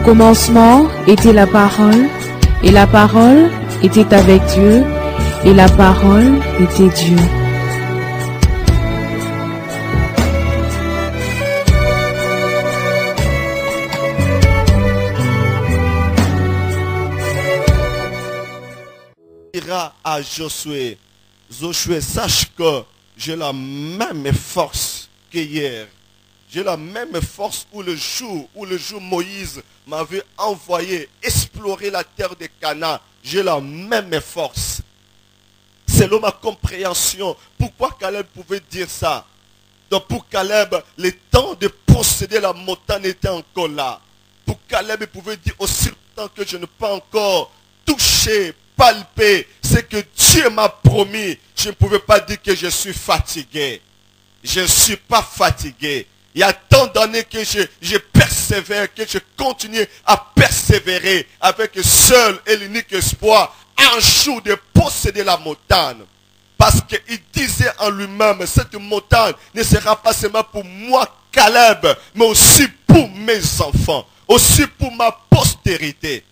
commencement était la parole, et la parole était avec Dieu, et la parole était Dieu. À Josué, Josué, sache que j'ai la même force qu'hier. J'ai la même force où le jour Moïse m'avait envoyé explorer la terre de Canaan. J'ai la même force. Selon ma compréhension, pourquoi Caleb pouvait dire ça? Donc pour Caleb, le temps de posséder la montagne était encore là. Pour Caleb, il pouvait dire aussi longtemps que je n'ai pas encore touché, palpé ce que Dieu m'a promis. Je ne pouvais pas dire que je suis fatigué. Je ne suis pas fatigué. Il y a tant d'années que je persévère, que je continue à persévérer avec seul et l'unique espoir, un jour de posséder la montagne. Parce qu'il disait en lui-même, cette montagne ne sera pas seulement pour moi, Caleb, mais aussi pour mes enfants, aussi pour ma postérité.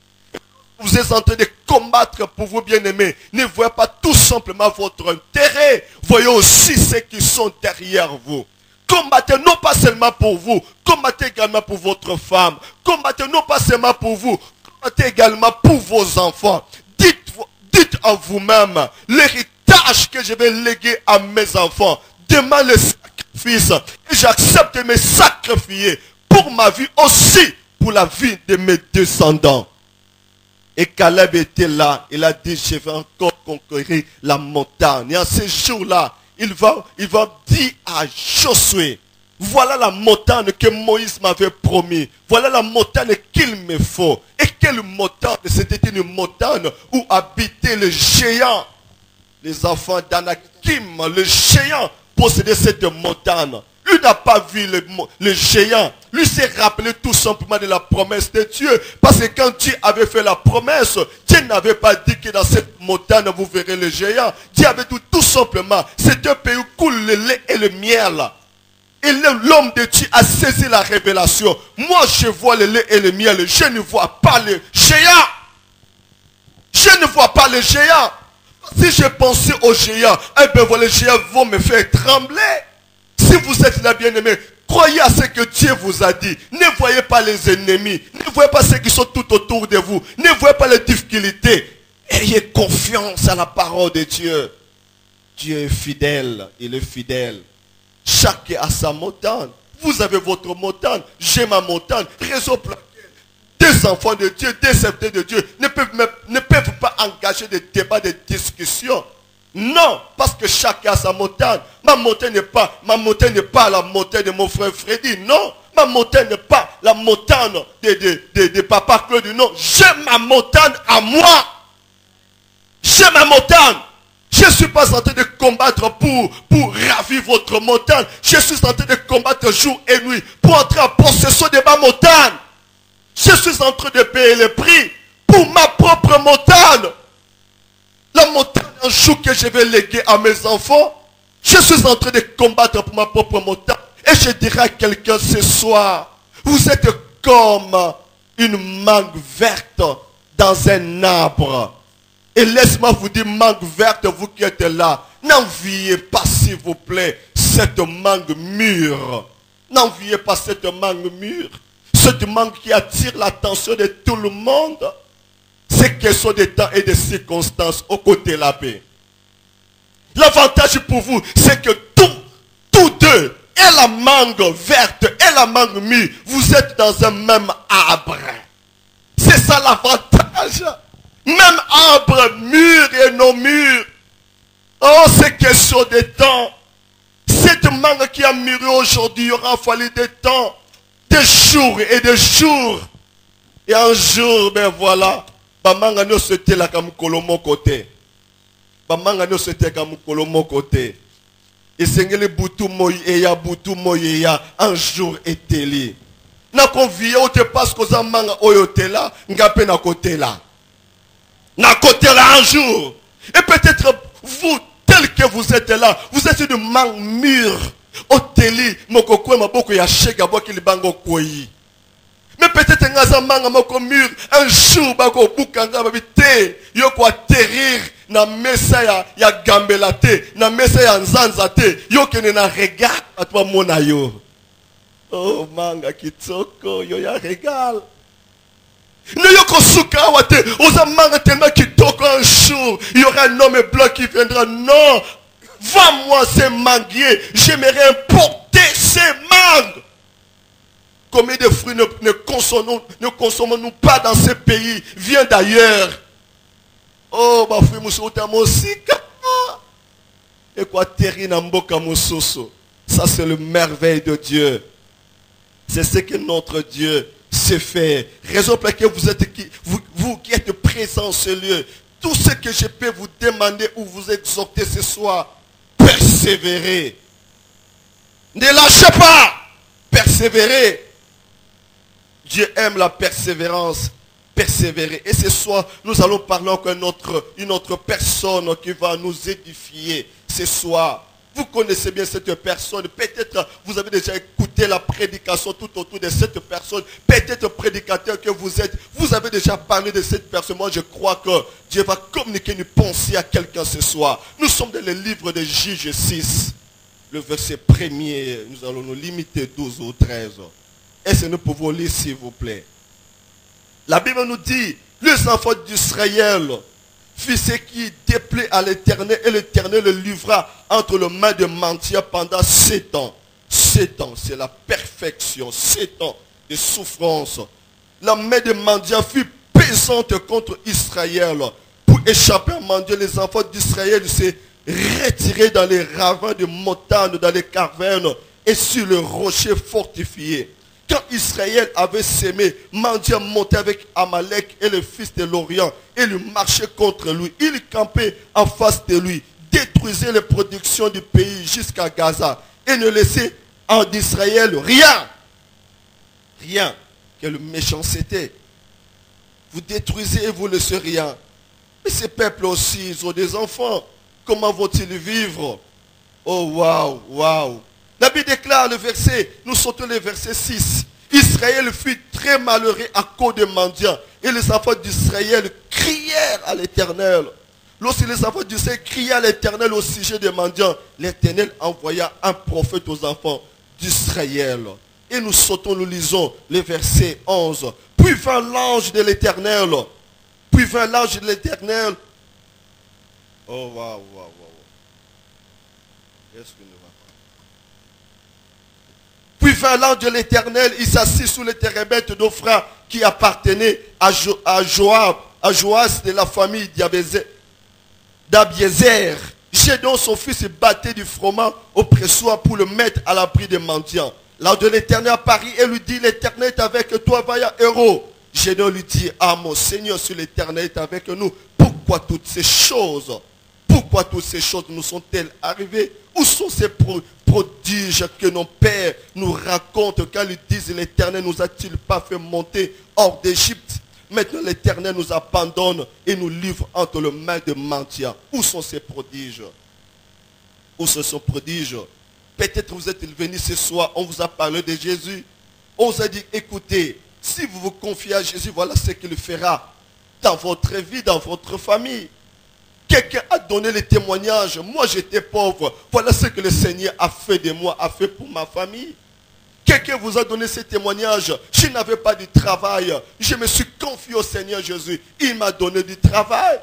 Vous êtes en train de combattre pour vos bien-aimés. Ne voyez pas tout simplement votre intérêt. Voyez aussi ceux qui sont derrière vous. Combattez non pas seulement pour vous. Combattez également pour votre femme. Combattez non pas seulement pour vous. Combattez également pour vos enfants. Dites en vous-même, l'héritage que je vais léguer à mes enfants. Demain le sacrifice. Et j'accepte de me sacrifier pour ma vie aussi, pour la vie de mes descendants. Et Caleb était là, il a dit, je vais encore conquérir la montagne. Et en ce jour-là, il va dire à Josué, voilà la montagne que Moïse m'avait promis. Voilà la montagne qu'il me faut. Et quelle montagne? C'était une montagne où habitaient les géants. Les enfants d'Anakim, le géant, possédaient cette montagne. Lui n'a pas vu le géant. Lui s'est rappelé tout simplement de la promesse de Dieu. Parce que quand Dieu avait fait la promesse, Dieu n'avait pas dit que dans cette montagne vous verrez le géant. Dieu avait dit tout simplement, c'est un pays où coule le lait et le miel. Et l'homme de Dieu a saisi la révélation. Moi je vois le lait et le miel, je ne vois pas le géant. Je ne vois pas le géant. Si je pensais au géant, eh bien voilà, les géants vont me faire trembler. Si vous êtes là, bien-aimés, croyez à ce que Dieu vous a dit. Ne voyez pas les ennemis. Ne voyez pas ceux qui sont tout autour de vous. Ne voyez pas les difficultés. Ayez confiance à la parole de Dieu. Dieu est fidèle. Il est fidèle. Chacun a sa montagne. Vous avez votre montagne. J'ai ma montagne. Raison pour laquelle des enfants de Dieu, des serviteurs de Dieu ne peuvent pas engager des débats, des discussions. Non, parce que chacun a sa montagne. Ma montagne n'est pas la montagne de mon frère Freddy. Non, ma montagne n'est pas la montagne de papa Claude. Non, j'ai ma montagne à moi. J'ai ma montagne. Je ne suis pas en train de combattre pour ravir votre montagne. Je suis en train de combattre jour et nuit pour entrer en possession de ma montagne. Je suis en train de payer le prix pour ma propre montagne. La montagne, un jour que je vais léguer à mes enfants, je suis en train de combattre pour ma propre montagne. Et je dirai à quelqu'un ce soir, vous êtes comme une mangue verte dans un arbre. Et laisse-moi vous dire, mangue verte, vous qui êtes là, n'enviez pas s'il vous plaît cette mangue mûre. N'enviez pas cette mangue mûre. Cette mangue qui attire l'attention de tout le monde. C'est question de temps et de circonstances au côté de la paix. L'avantage pour vous, c'est que tous deux, et la mangue verte et la mangue mûre, vous êtes dans un même arbre. C'est ça l'avantage. Même arbre mûr et non mûr. Oh, c'est question de temps. Cette mangue qui a mûri aujourd'hui, il aura fallu des temps, des jours et des jours. Et un jour, ben voilà. Bamanga no c'était là comme Kolomo côté. Bamanga no c'était comme Kolomo côté. Et sengele butu moyi eya butu moyi eya un jour eteli. Na convié au te passe que ça manga oyote là, ngape na côté là. Na côté là un jour. Et peut-être vous tel que vous êtes là, vous êtes une mangue mûre. Oteli mokokwe maboko ya shega boki libango koyi. Mais peut-être un jour, yo ko atterrir na mesa ya gambela te, na mesa ya nzanza te, yo kene na regard atwa mona yo. Oh manga kitoko, yo ya regal. Ne yo ko suka wate, oza manga tellement kitoko un jour, il y aura un homme blanc qui viendra. Non, vends-moi ces manguiers, j'aimerais importer ces mangues. Combien de fruits ne consommons-nous pas dans ce pays? Viens d'ailleurs. Oh, ma fille, et quoi, terri namboka mososo. Ça, c'est le merveille de Dieu. C'est ce que notre Dieu sait faire. Raison pour laquelle vous qui êtes présents en ce lieu, tout ce que je peux vous demander ou vous exhorter ce soir, persévérez. Ne lâchez pas. Persévérez. Dieu aime la persévérance. Persévérer. Et ce soir, nous allons parler encore une autre personne qui va nous édifier. Ce soir, vous connaissez bien cette personne. Peut-être vous avez déjà écouté la prédication tout autour de cette personne. Peut-être prédicateur que vous êtes, vous avez déjà parlé de cette personne. Moi, je crois que Dieu va communiquer une pensée à quelqu'un ce soir. Nous sommes dans le livre de Juge 6. Le verset premier, nous allons nous limiter 12 ou 13. Est-ce que nous pouvons lire, s'il vous plaît? La Bible nous dit, les enfants d'Israël fit ce qui déplaît à l'Éternel, et l'Éternel le livra entre les mains de mendiants pendant 7 ans. 7 ans, c'est la perfection. 7 ans de souffrance. La main de mendiants fut pesante contre Israël. Pour échapper à mendier, les enfants d'Israël se retiraient dans les ravins de montagnes, dans les cavernes et sur le rocher fortifié. Quand Israël avait sémé, mendiant montait avec Amalek et le fils de l'Orient et lui marchait contre lui. Il campait en face de lui, détruisait les productions du pays jusqu'à Gaza et ne laissait en Israël rien. Rien. Quelle méchanceté. Vous détruisez et vous ne laissez rien. Mais ces peuples aussi, ils ont des enfants. Comment vont-ils vivre? Oh, waouh, waouh. La Bible déclare le verset, nous sautons le verset 6. Israël fut très malheureux à cause des mendiants. Et les enfants d'Israël crièrent à l'Éternel. Lorsque les enfants d'Israël criaient à l'Éternel au sujet des mendiants, l'Éternel envoya un prophète aux enfants d'Israël. Et nous sautons, nous lisons le verset 11. Puis vint l'ange de l'Éternel. Puis vint l'ange de l'Éternel. Oh, waouh, waouh, waouh. Est-ce que nous Puis vint l'ange de l'Éternel, il s'assit sous les térébintes d'Ophra qui appartenait à Joab, à Joas de la famille d'Abiézer. Gédéon, son fils, battait du froment au pressoir pour le mettre à l'abri des mendiants. L'ange de l'Éternel apparut et lui dit, l'Éternel est avec toi, vaillant héros. Gédéon lui dit, ah mon Seigneur, si l'Éternel est avec nous, pourquoi toutes ces choses nous sont-elles arrivées? Où sont ces prodiges que nos pères nous racontent quand ils disent l'Éternel nous a-t-il pas fait monter hors d'Égypte? Maintenant l'Éternel nous abandonne et nous livre entre les mains de mendiants. Où sont ces prodiges? Où sont ces prodiges? Peut-être vous êtes venus ce soir, on vous a parlé de Jésus. On vous a dit, écoutez, si vous vous confiez à Jésus, voilà ce qu'il fera dans votre vie, dans votre famille. Quelqu'un a donné le témoignage. Moi, j'étais pauvre. Voilà ce que le Seigneur a fait de moi, a fait pour ma famille. Quelqu'un vous a donné ce témoignage. Je n'avais pas de travail. Je me suis confié au Seigneur Jésus. Il m'a donné du travail.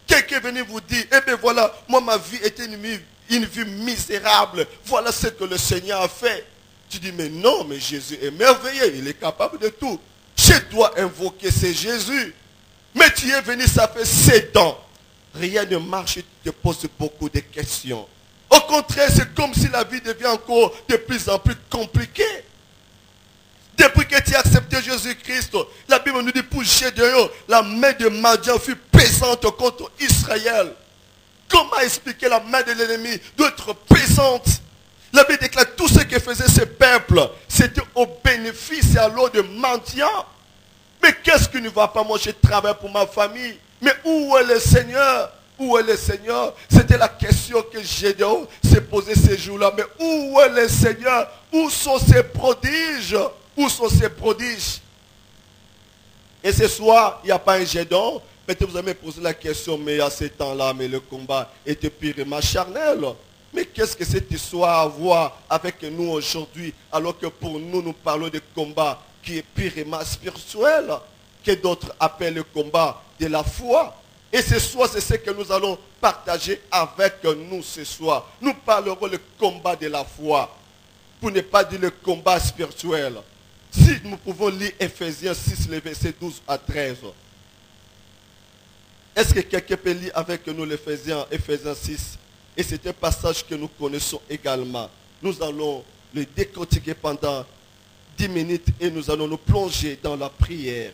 Quelqu'un est venu vous dire, eh bien voilà, moi ma vie était une vie misérable. Voilà ce que le Seigneur a fait. Tu dis, mais non, mais Jésus est merveilleux. Il est capable de tout. Je dois invoquer ce Jésus. Mais tu es venu, ça fait 7 ans. Rien ne marche, tu te poses beaucoup de questions. Au contraire, c'est comme si la vie devient encore de plus en plus compliquée. Depuis que tu as accepté Jésus-Christ, la Bible nous dit pour Gédéon, la main de Madian fut pesante contre Israël. Comment expliquer la main de l'ennemi d'être pesante? La Bible déclare tout ce que faisait ce peuple, c'était au bénéfice et à l'eau de Madian. Mais qu'est-ce qui ne va pas? Moi, je travaille pour ma famille. Mais où est le Seigneur? Où est le Seigneur? C'était la question que Gédéon s'est posée ces jours-là. Mais où est le Seigneur? Où sont ces prodiges? Où sont ces prodiges? Et ce soir, il n'y a pas un jet d'or. Peut-être vous avez posé la question, mais à ce temps-là, mais le combat était purement charnel. Mais qu'est-ce que cette histoire a à voir avec nous aujourd'hui, alors que pour nous, nous parlons de combat qui est purement spirituel, que d'autres appellent le combat de la foi. Et ce soir, c'est ce que nous allons partager avec nous ce soir. Nous parlerons du combat de la foi, pour ne pas dire le combat spirituel. Si nous pouvons lire Ephésiens 6, les versets 12 à 13. Est-ce que quelqu'un peut lire avec nous l'Éphésiens 6? Et c'est un passage que nous connaissons également. Nous allons le décortiquer pendant 10 minutes et nous allons nous plonger dans la prière.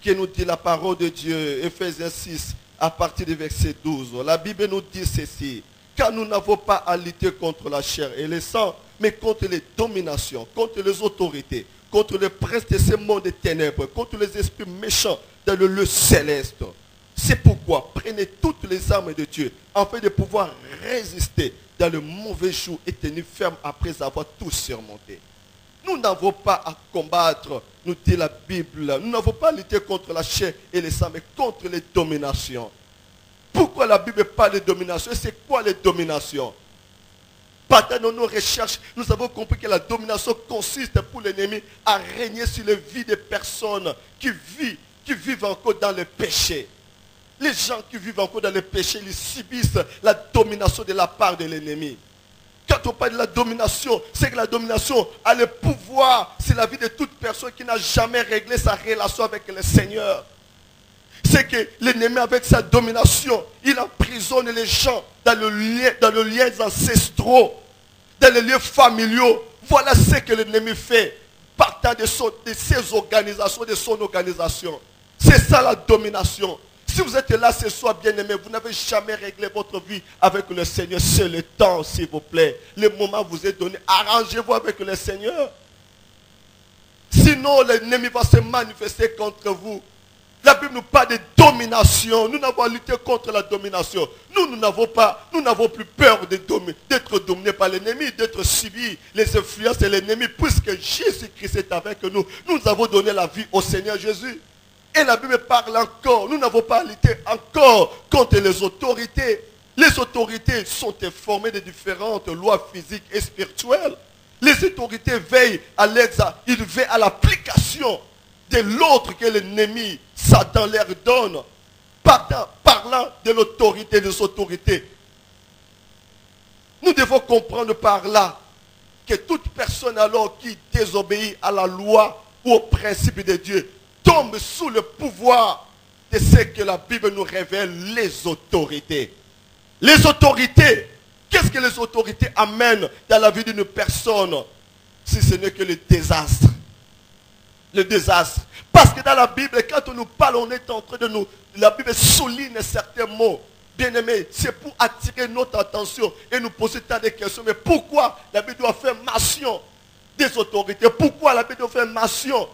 Qui nous dit la parole de Dieu, Ephésiens 6, à partir du verset 12. La Bible nous dit ceci: car nous n'avons pas à lutter contre la chair et le sang, mais contre les dominations, contre les autorités, contre les princes de ce monde des ténèbres, contre les esprits méchants dans le lieu céleste. C'est pourquoi prenez toutes les armes de Dieu, afin de pouvoir résister dans le mauvais jour et tenir ferme après avoir tout surmonté. Nous n'avons pas à combattre, nous dit la Bible. Nous n'avons pas à lutter contre la chair et le sang, mais contre les dominations. Pourquoi la Bible parle de domination? C'est quoi les dominations? Pendant nos recherches, nous avons compris que la domination consiste pour l'ennemi à régner sur les vies des personnes qui vivent encore dans le péché. Les gens qui vivent encore dans le péché, ils subissent la domination de la part de l'ennemi. Quand on parle de la domination, c'est que la domination a le pouvoir sur la vie de toute personne qui n'a jamais réglé sa relation avec le Seigneur. C'est que l'ennemi, avec sa domination, il emprisonne les gens dans le lien ancestraux, dans les lieux familiaux. Voilà ce que l'ennemi fait, partant de ses organisations, de son organisation. C'est ça la domination. Si vous êtes là ce soir, bien-aimé, vous n'avez jamais réglé votre vie avec le Seigneur. C'est le temps, s'il vous plaît. Le moment vous est donné. Arrangez-vous avec le Seigneur. Sinon, l'ennemi va se manifester contre vous. La Bible nous parle de domination. Nous n'avons à lutter contre la domination. Nous n'avons plus peur d'être dominés par l'ennemi, d'être suivis les influences de l'ennemi, puisque Jésus-Christ est avec nous. Nous avons donné la vie au Seigneur Jésus. Et la Bible parle encore, nous n'avons pas à lutter encore contre les autorités. Les autorités sont informées de différentes lois physiques et spirituelles. Les autorités veillent ils veillent à l'application de l'ordre que l'ennemi, Satan, leur donne. Parlant de l'autorité, des autorités. Nous devons comprendre par là que toute personne alors qui désobéit à la loi ou au principe de Dieu tombe sous le pouvoir de ce que la Bible nous révèle, les autorités. Les autorités, qu'est-ce que les autorités amènent dans la vie d'une personne, si ce n'est que le désastre? Le désastre. Parce que dans la Bible, quand on nous parle, on est en train de nous... La Bible souligne certains mots. Bien aimé, c'est pour attirer notre attention et nous poser tant de questions. Mais pourquoi la Bible doit faire mention des autorités? Pourquoi la Bible doit faire mention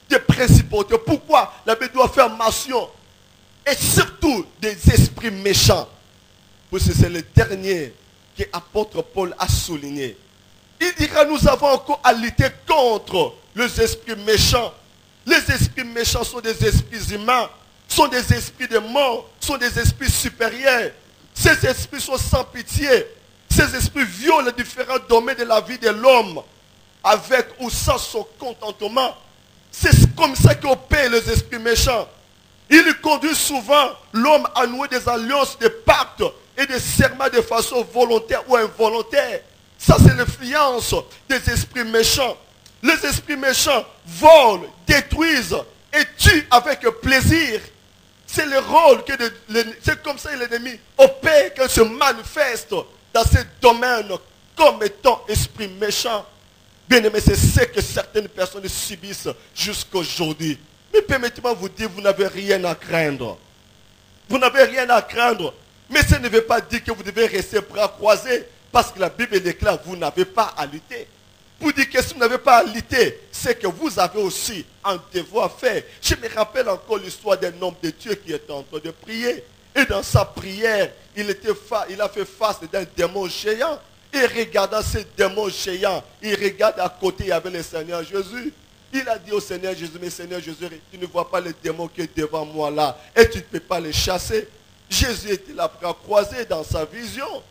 des principautés? Pourquoi la Bible doit faire mention, et surtout, des esprits méchants? Parce que c'est le dernier que l'apôtre Paul a souligné. Il dira, nous avons encore à lutter contre les esprits méchants. Les esprits méchants sont des esprits humains, sont des esprits de mort, sont des esprits supérieurs. Ces esprits sont sans pitié. Ces esprits violent les différents domaines de la vie de l'homme, avec ou sans son contentement. C'est comme ça qu'opèrent les esprits méchants. Ils conduisent souvent l'homme à nouer des alliances, des pactes et des serments de façon volontaire ou involontaire. Ça, c'est l'influence des esprits méchants. Les esprits méchants volent, détruisent et tuent avec plaisir. C'est le rôle c'est comme ça que l'ennemi opère, qu'il se manifeste dans ces domaines comme étant esprit méchant. Bien aimé, c'est ce que certaines personnes subissent jusqu'aujourd'hui. Mais permettez-moi de vous dire, vous n'avez rien à craindre. Vous n'avez rien à craindre. Mais ça ne veut pas dire que vous devez rester bras croisés. Parce que la Bible déclare, vous n'avez pas à lutter. Pour dire que si vous n'avez pas à lutter, c'est que vous avez aussi un devoir à faire. Je me rappelle encore l'histoire d'un homme de Dieu qui était en train de prier. Et dans sa prière, il a fait face d'un démon géant. Et regardant ce démon géant, il regarde à côté, il y avait le Seigneur Jésus. Il a dit au Seigneur Jésus, mais Seigneur Jésus, tu ne vois pas les démons qui sont devant moi là et tu ne peux pas les chasser. Jésus était là bras croisés dans sa vision.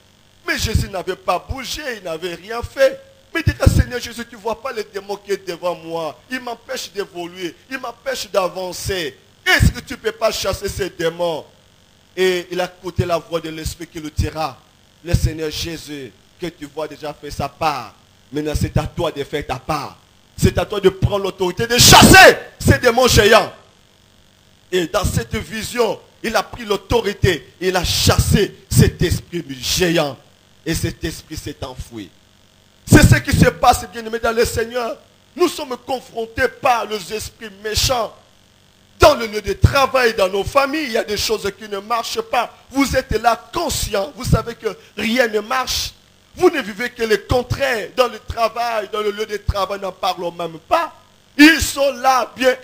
Mais Jésus n'avait pas bougé, il n'avait rien fait. Mais il dit, Seigneur Jésus, tu ne vois pas les démons qui sont devant moi. Ils m'empêchent d'évoluer, ils m'empêchent d'avancer. Est-ce que tu ne peux pas chasser ces démons? Et il a écouté la voix de l'Esprit qui lui dira, le Seigneur Jésus, que tu vois déjà fait sa part. Maintenant, c'est à toi de faire ta part. C'est à toi de prendre l'autorité de chasser ces démons géants. Et dans cette vision, il a pris l'autorité. Il a chassé cet esprit géant. Et cet esprit s'est enfoui. C'est ce qui se passe, bien-aimés, dans le Seigneur. Nous sommes confrontés par les esprits méchants. Dans le lieu de travail, dans nos familles, il y a des choses qui ne marchent pas. Vous êtes là conscient. Vous savez que rien ne marche. Vous ne vivez que le contraire. Dans le travail, dans le lieu de travail, n'en parlons même pas. Ils sont là, bien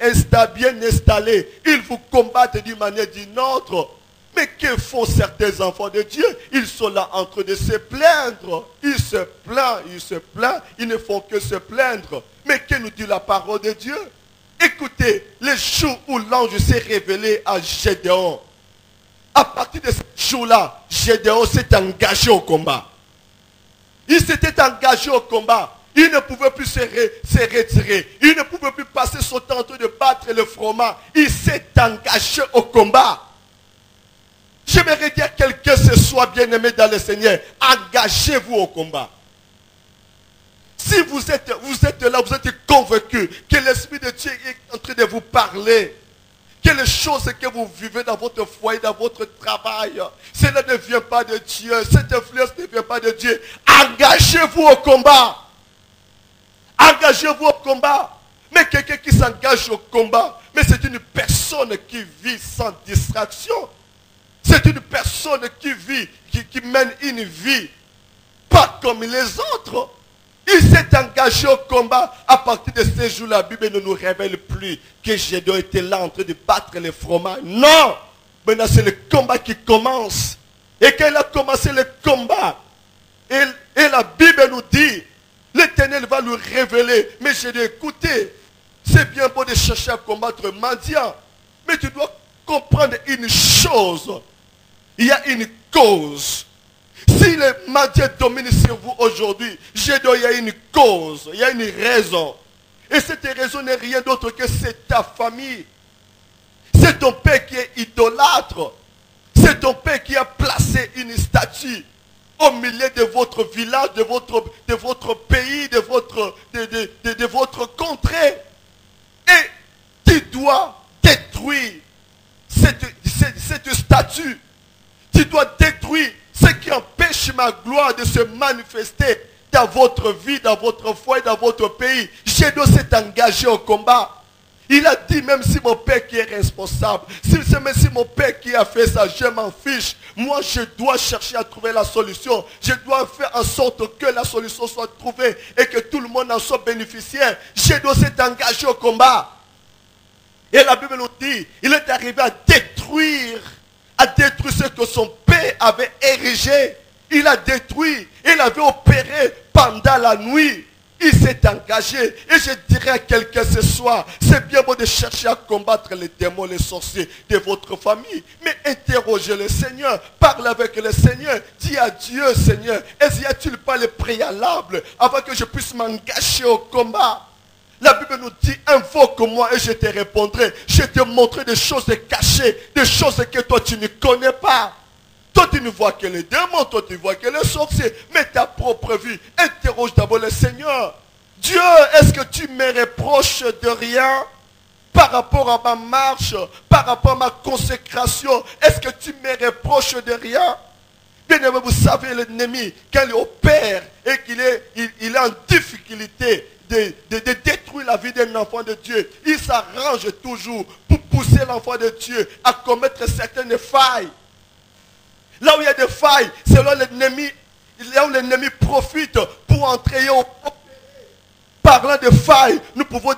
installés. Ils vous combattent d'une manière ou d'une autre. Mais que font certains enfants de Dieu? Ils sont là en train de se plaindre. Ils se plaignent. Ils ne font que se plaindre. Mais que nous dit la parole de Dieu? Écoutez, le jour où l'ange s'est révélé à Gédéon, à partir de ce jour-là, Gédéon s'est engagé au combat. Il s'était engagé au combat. Il ne pouvait plus se retirer. Il ne pouvait plus passer son temps en train de battre le froment. Il s'est engagé au combat. J'aimerais dire à quelqu'un ce soir, bien-aimé dans le Seigneur, engagez-vous au combat. Si vous êtes là, vous êtes convaincu que l'Esprit de Dieu est en train de vous parler, que les choses que vous vivez dans votre foyer, dans votre travail, cela ne vient pas de Dieu, cette influence ne vient pas de Dieu. Engagez-vous au combat. Engagez-vous au combat. Mais quelqu'un qui s'engage au combat, mais c'est une personne qui vit sans distraction. C'est une personne qui vit, qui mène une vie pas comme les autres. Il s'est engagé au combat. À partir de ce jour, la Bible ne nous révèle plus que Gédéon était là en train de battre les fromages. Non! Maintenant, c'est le combat qui commence. Et quand il a commencé le combat, et la Bible nous dit, l'Éternel va nous révéler. Mais j'ai dit, écoutez, c'est bien beau de chercher à combattre mendiant. Mais tu dois comprendre une chose. Il y a une cause. Si les mendiants dominent sur vous aujourd'hui, il y a une cause, il y a une raison. Et cette raison n'est rien d'autre que c'est ta famille. C'est ton père qui est idolâtre. C'est ton père qui a placé une statue au milieu de votre village, de votre pays, de votre contrée. Et tu dois détruire cette statue. Tu dois détruire ce qui empêche ma gloire de se manifester dans votre vie, dans votre foyer, dans votre pays. Gédéon s'est engagé au combat. Il a dit, même si mon père qui est responsable, même si mon père qui a fait ça, je m'en fiche. Moi, je dois chercher à trouver la solution. Je dois faire en sorte que la solution soit trouvée et que tout le monde en soit bénéficiaire. Gédéon s'est engagé au combat. Et la Bible nous dit, il est arrivé à détruire ce que son père avait érigé. Il a détruit, il avait opéré pendant la nuit. Il s'est engagé. Et je dirais à quelqu'un ce soir, c'est bien beau de chercher à combattre les démons, les sorciers de votre famille. Mais interrogez le Seigneur, parle avec le Seigneur, dis à Dieu, Seigneur, est-ce qu'il n'y a-t-il pas les préalables avant que je puisse m'engager au combat? La Bible nous dit, invoque-moi et je te répondrai. Je te montrerai des choses cachées, des choses que toi tu ne connais pas. Toi tu ne vois que les démons, toi tu ne vois que les sorciers. Mais ta propre vie, interroge d'abord le Seigneur. Dieu, est-ce que tu me reproches de rien par rapport à ma marche, par rapport à ma consécration? Est-ce que tu me reproches de rien? Bien aimé, vous savez, l'ennemi, quand il opère et qu'il est en difficulté de détruire la vie d'un enfant de Dieu, il s'arrange toujours pour pousser l'enfant de Dieu à commettre certaines failles. Là où il y a des failles, c'est là où l'ennemi profite pour entrer au parlant de failles, nous pouvons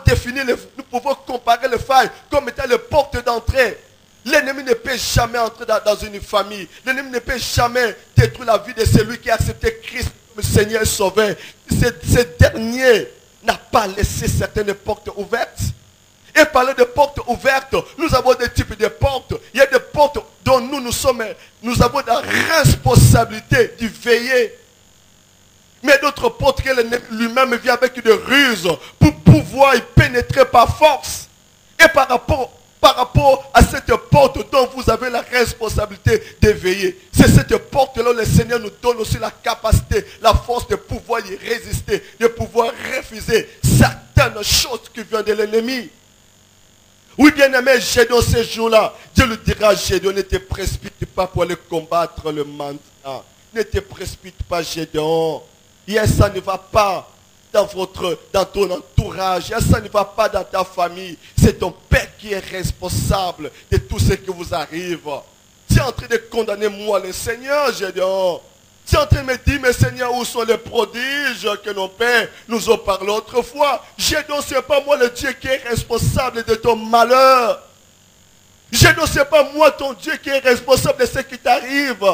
comparer les failles comme étant les portes d'entrée. L'ennemi ne peut jamais entrer dans une famille. L'ennemi ne peut jamais détruire la vie de celui qui a accepté Christ comme Seigneur et Sauveur. Ces derniers n'a pas laissé certaines portes ouvertes. Et parler de portes ouvertes, nous avons des types de portes. Il y a des portes dont nous avons la responsabilité d'y veiller. Mais d'autres portes que lui-même vient avec une ruse pour pouvoir y pénétrer par force. Et par rapport à cette porte dont vous avez la responsabilité de veiller, c'est cette porte-là où le Seigneur nous donne aussi la capacité, la force de pouvoir y résister, de pouvoir refuser certaines choses qui viennent de l'ennemi. Oui, bien-aimé, Gédéon, ces jours-là, Dieu lui dira, Gédéon, ne te précipite pas pour aller combattre le maintenant. Ne te précipite pas, Gédéon. Ça ne va pas dans ton entourage. Ça ne va pas dans ta famille. C'est ton père qui est responsable de tout ce qui vous arrive. Tu es en train de condamner moi, le Seigneur, Gédéon. Tu es en train de me dire, mais Seigneur, où sont les prodiges que nos pères nous ont parlé autrefois? Gédéon, ce n'est pas moi le Dieu qui est responsable de ton malheur. Gédéon, ce n'est pas moi ton Dieu qui est responsable de ce qui t'arrive.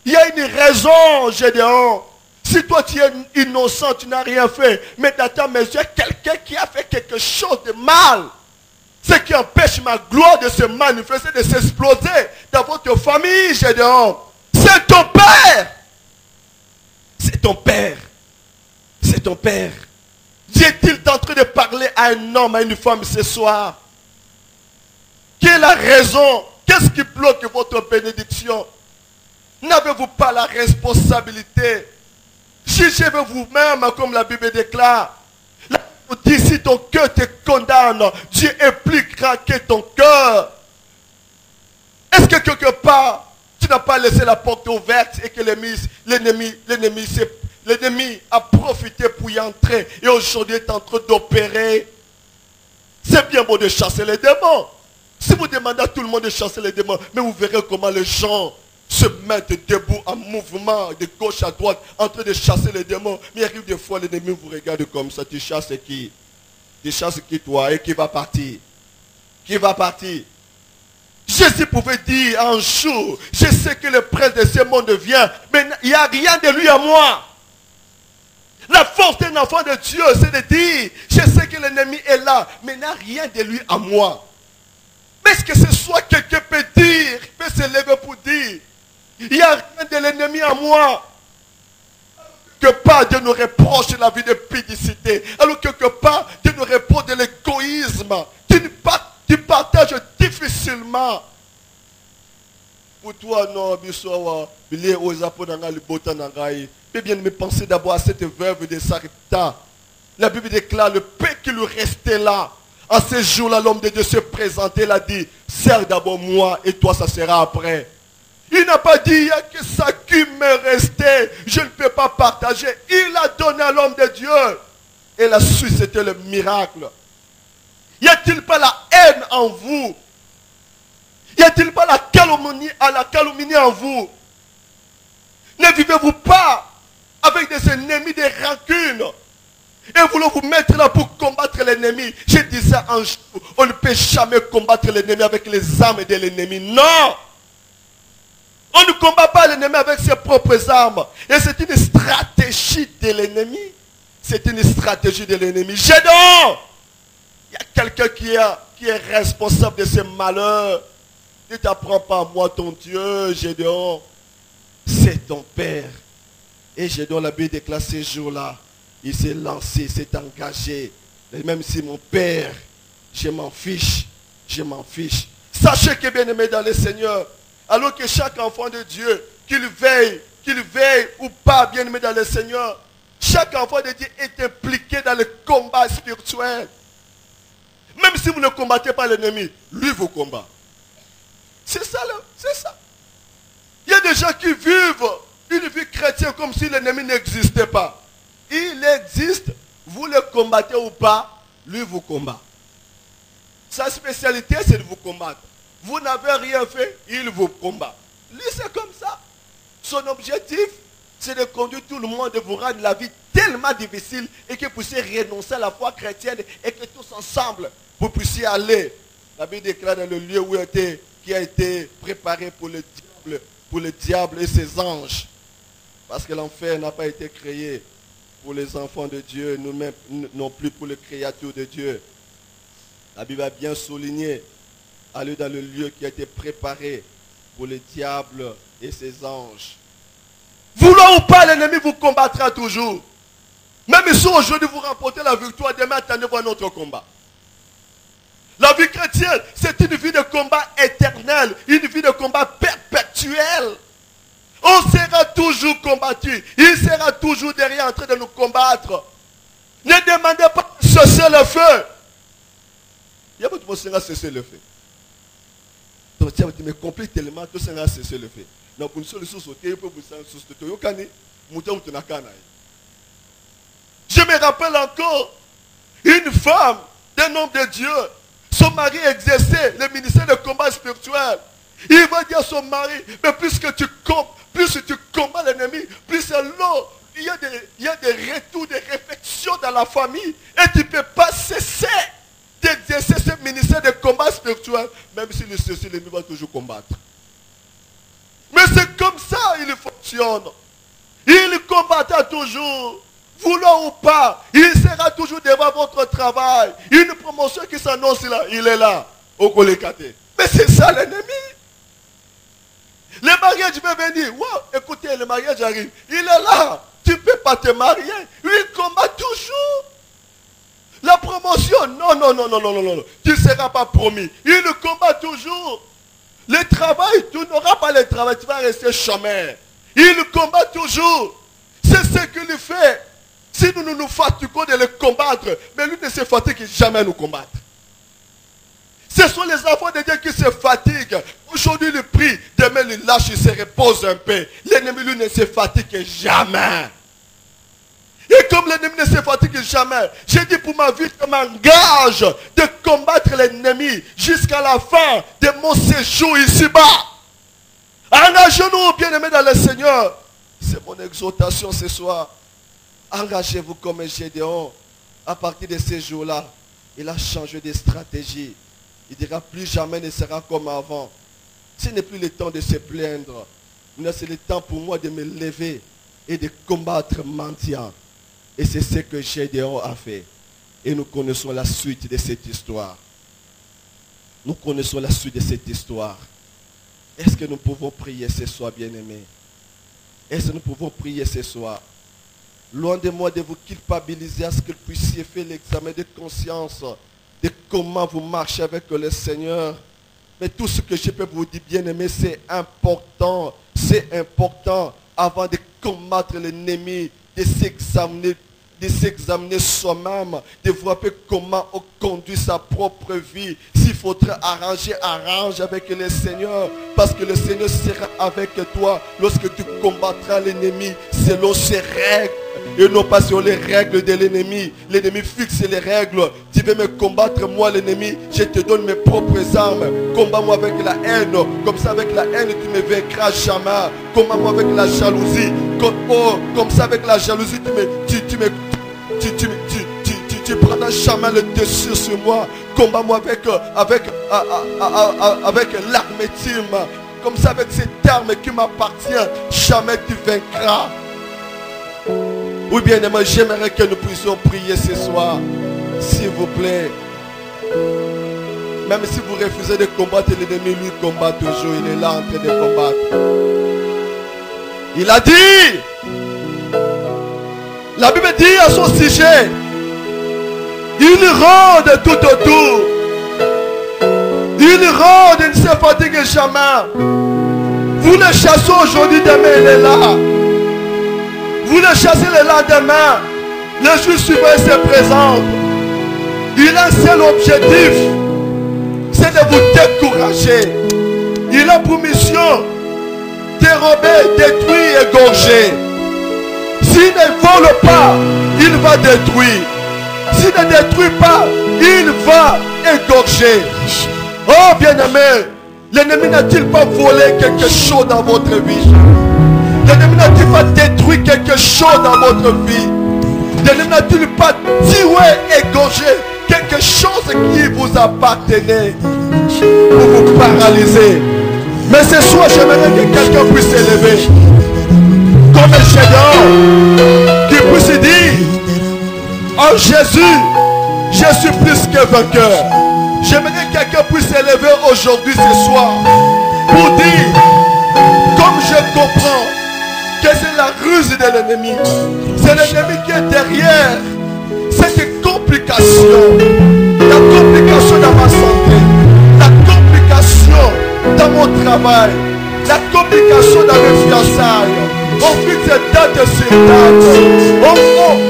Il y a une raison, Gédéon. Si toi tu es innocent, tu n'as rien fait, mais dans ta maison, il y a quelqu'un qui a fait quelque chose de mal. Ce qui empêche ma gloire de se manifester, de s'exploser dans votre famille, Gédéon. C'est ton père. C'est ton père. C'est ton père. Dieu est-il en train de parler à un homme, à une femme ce soir? Quelle est la raison? Qu'est-ce qui bloque votre bénédiction? N'avez-vous pas la responsabilité? Jugez-vous vous-même comme la Bible déclare. La Bible dit, si ton cœur te condamne, Dieu est plus grand que ton cœur. Est-ce que quelque part, tu n'as pas laissé la porte ouverte et que l'ennemi a profité pour y entrer et aujourd'hui est en train d'opérer? C'est bien beau de chasser les démons. Si vous demandez à tout le monde de chasser les démons, mais vous verrez comment les gens se mettent debout en mouvement de gauche à droite en train de chasser les démons. Mais il arrive des fois, l'ennemi vous regarde comme ça. Tu chasses qui? Tu chasses qui toi? Et qui va partir? Qui va partir? Jésus pouvait dire un jour, je sais que le prince de ce monde vient, mais il n'y a rien de lui à moi. La force d'un enfant de Dieu, c'est de dire, je sais que l'ennemi est là, mais il n'y a rien de lui à moi. Mais est-ce que ce soit quelqu'un peut dire, peut se lever pour dire, il n'y a rien de l'ennemi à moi? Que part Dieu nous reproche la vie de pédicité. Alors quelque part, Dieu nous reproche de l'égoïsme. Tu partages difficilement. Pour toi, non, Bissoa, il est aux Aponanga, le Botanangaï. Mais bien, me penser d'abord à cette veuve de Saripta. La Bible déclare le peu qui lui restait là. En ce jour-là, l'homme de Dieu se présentait, il a dit, sers d'abord moi et toi, ça sera après. Il n'a pas dit, il n'y a que ça qui me restait, je ne peux pas partager. Il a donné à l'homme de Dieu. Et la suite, c'était le miracle. Y a-t-il pas la haine en vous? Y a-t-il pas la calomnie en vous? Ne vivez-vous pas avec des ennemis, des rancunes? Et voulez vous mettre là pour combattre l'ennemi? Je disais un jour, on ne peut jamais combattre l'ennemi avec les armes de l'ennemi. Non! On ne combat pas l'ennemi avec ses propres armes. Et c'est une stratégie de l'ennemi. C'est une stratégie de l'ennemi. Gédéon! Il y a quelqu'un qui est responsable de ces malheurs. Ne t'apprends pas à moi, ton Dieu, Gédéon. C'est ton Père. Et Gédéon, la Bible déclare ces jours-là. Il s'est lancé, il s'est engagé. Et même si mon Père, je m'en fiche. Je m'en fiche. Sachez que bien aimé dans le Seigneur, alors que chaque enfant de Dieu, qu'il veille ou pas bien aimé dans le Seigneur, chaque enfant de Dieu est impliqué dans le combat spirituel. Même si vous ne combattez pas l'ennemi, lui vous combat. C'est ça, c'est ça. Il y a des gens qui vivent une vie chrétienne comme si l'ennemi n'existait pas. Il existe, vous le combattez ou pas, lui vous combat. Sa spécialité, c'est de vous combattre. Vous n'avez rien fait, il vous combat. Lui, c'est comme ça. Son objectif, c'est de conduire tout le monde, de vous rendre la vie tellement difficile et que vous puissiez renoncer à la foi chrétienne et que tous ensemble, vous puissiez aller. La Bible déclare dans le lieu qui a été préparé pour le diable et ses anges. Parce que l'enfer n'a pas été créé pour les enfants de Dieu, nous-mêmes non plus pour les créatures de Dieu. La Bible a bien souligné, aller dans le lieu qui a été préparé pour le diable et ses anges. Voulant ou pas, l'ennemi vous combattra toujours. Même si aujourd'hui vous remportez la victoire, demain attendez-vous un autre combat. La vie chrétienne, c'est une vie de combat éternel, une vie de combat perpétuel. On sera toujours combattu. Il sera toujours derrière en train de nous combattre. Ne demandez pas de cesser le feu. Il y a beaucoup de gens qui cesser le feu. Donc, tu me compliques tellement que ça va cesser le feu. Donc, pour une solution, je me rappelle encore une femme d'un homme de Dieu. Son mari exerçait le ministère de combat spirituel. Il va dire à son mari, mais plus tu combats l'ennemi, plus c'est long. Il y a des retours, des réflexions dans la famille. Et tu ne peux pas cesser d'exercer ce ministère de combat spirituel. Même si l'ennemi va toujours combattre. Mais c'est comme ça il fonctionne. Il combattra toujours. Voulant ou pas, il sera toujours devant votre travail. Une promotion qui s'annonce là, il est là. Au Kolékate. Mais c'est ça l'ennemi. Le mariage va venir. Wow, écoutez, le mariage arrive. Il est là. Tu ne peux pas te marier. Lui, il combat toujours. La promotion, non. Tu ne seras pas promis. Il combat toujours. Le travail, tu n'auras pas le travail. Tu vas rester chômeur. Il combat toujours. C'est ce qu'il fait. Si nous nous fatiguons de le combattre, mais lui ne se fatigue jamais à nous combattre. Ce sont les enfants de Dieu qui se fatiguent. Aujourd'hui, il prie, demain, il lâche, il se repose un peu. L'ennemi, lui, ne se fatigue jamais. Et comme l'ennemi ne se fatigue jamais, j'ai dit pour ma vie, je m'engage de combattre l'ennemi jusqu'à la fin de mon séjour ici-bas. Engageons-nous, bien-aimés dans le Seigneur. C'est mon exhortation ce soir. Engagez-vous comme Gédéon. À partir de ces jours-là, il a changé de stratégie. Il dira plus jamais ne sera comme avant. Ce n'est plus le temps de se plaindre. Mais c'est le temps pour moi de me lever et de combattre mendiant. Et c'est ce que Gédéon a fait. Et nous connaissons la suite de cette histoire. Nous connaissons la suite de cette histoire. Est-ce que nous pouvons prier ce soir, bien-aimés? Est-ce que nous pouvons prier ce soir? Loin de moi de vous culpabiliser à ce que vous puissiez faire l'examen de conscience de comment vous marchez avec le Seigneur. Mais tout ce que je peux vous dire, bien-aimés, c'est important. C'est important avant de combattre l'ennemi, de s'examiner soi-même, de voir comment on conduit sa propre vie. S'il faudra arranger, arrange avec le Seigneur. Parce que le Seigneur sera avec toi lorsque tu combattras l'ennemi selon ses règles. Et non pas sur les règles de l'ennemi. L'ennemi fixe les règles. Tu veux me combattre, moi l'ennemi, je te donne mes propres armes. Combat-moi avec la haine. Comme ça, avec la haine, tu me vaincras jamais. Combat-moi avec la jalousie. Comme ça, avec la jalousie, tu prendras jamais le dessus sur moi. Combat-moi avec l'arme. Comme ça, avec cette arme qui m'appartient, jamais tu vaincras. Oui, bien aimé, j'aimerais que nous puissions prier ce soir. S'il vous plaît. Même si vous refusez de combattre l'ennemi, lui combat toujours. Il est là en train de combattre. Il a dit. La Bible dit à son sujet. Il rôde tout autour. Il rôde, il ne se fatigue jamais. Vous le chassez aujourd'hui, demain il est là. Vous le chassez le lendemain. Le jour suivant il se présente. Il a un seul objectif. C'est de vous décourager. Il a pour mission dérober, détruire, égorger. S'il ne vole pas, il va détruire. S'il ne détruit pas, il va égorger. Oh bien-aimé, l'ennemi n'a-t-il pas volé quelque chose dans votre vie? L'ennemi n'a-t-il pas détruit quelque chose dans votre vie? L'ennemi n'a-t-il pas tué, égorgé quelque chose qui vous appartenait pour vous paralyser? Mais ce soir, j'aimerais que quelqu'un puisse s'élever comme un Gédéon. Qui puisse dire, en Jésus, je suis plus que vainqueur. J'aimerais que quelqu'un puisse s'élever aujourd'hui, ce soir, pour dire, comme je comprends que c'est la ruse de l'ennemi, c'est l'ennemi qui est derrière cette complication, la complication dans ma santé, la complication dans mon travail, la complication dans mes fiançailles. On fixe date sur date,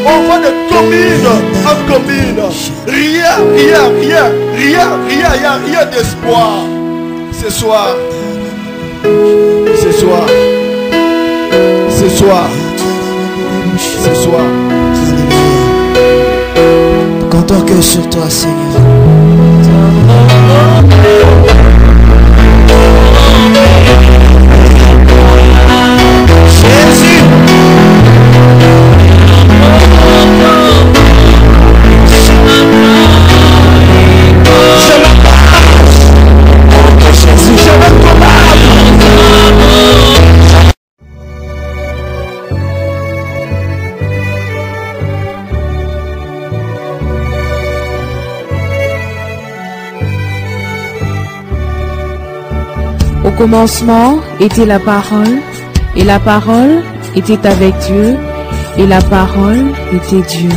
on va de commune en commune. Il n'y a rien d'espoir. Ce soir, Quand ton cœur sur toi, Seigneur. Jésus. Au commencement était la parole, et la parole était avec Dieu, et la parole était Dieu.